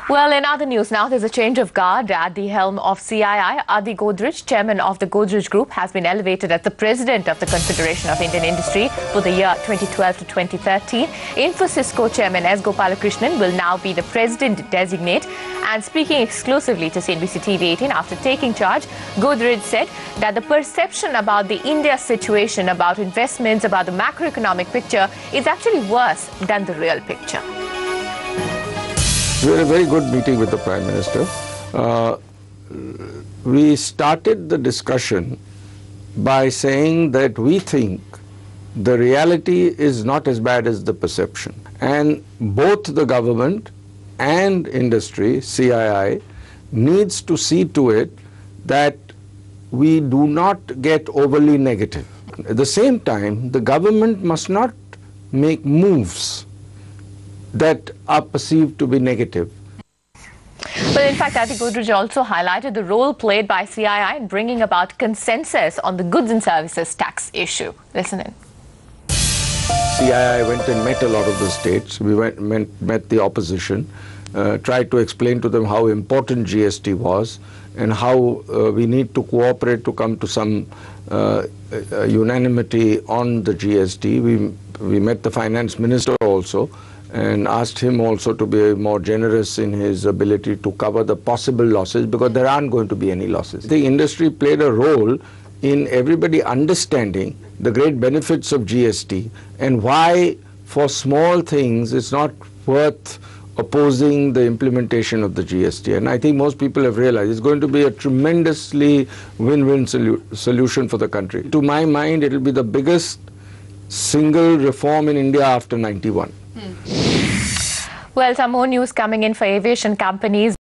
Well, in other news now, there's a change of guard at the helm of CII. Adi Godrej, chairman of the Godrej Group, has been elevated as the president of the Confederation of Indian Industry for the year 2012 to 2013. Infosys co-chairman S. Gopalakrishnan will now be the president designate. And speaking exclusively to CNBC TV 18 after taking charge, Godrej said that the perception about the India situation, about investments, about the macroeconomic picture is actually worse than the real picture. We had a very good meeting with the Prime Minister. We started the discussion by saying that we think the reality is not as bad as the perception. And both the government and industry, CII, needs to see to it that we do not get overly negative. At the same time, the government must not make moves that are perceived to be negative. But in fact, Adi Godrej also highlighted the role played by CII in bringing about consensus on the goods and services tax issue. Listen in. CII went and met a lot of the states. We met the opposition, tried to explain to them how important GST was and how we need to cooperate to come to some unanimity on the GST. We met the finance minister also and asked him also to be more generous in his ability to cover the possible losses, because there aren't going to be any losses. The industry played a role in everybody understanding the great benefits of GST and why for small things it's not worth opposing the implementation of the GST. And I think most people have realized it's going to be a tremendously win-win solution for the country. To my mind, it will be the biggest single reform in India after 91. Well, some more news coming in for aviation companies.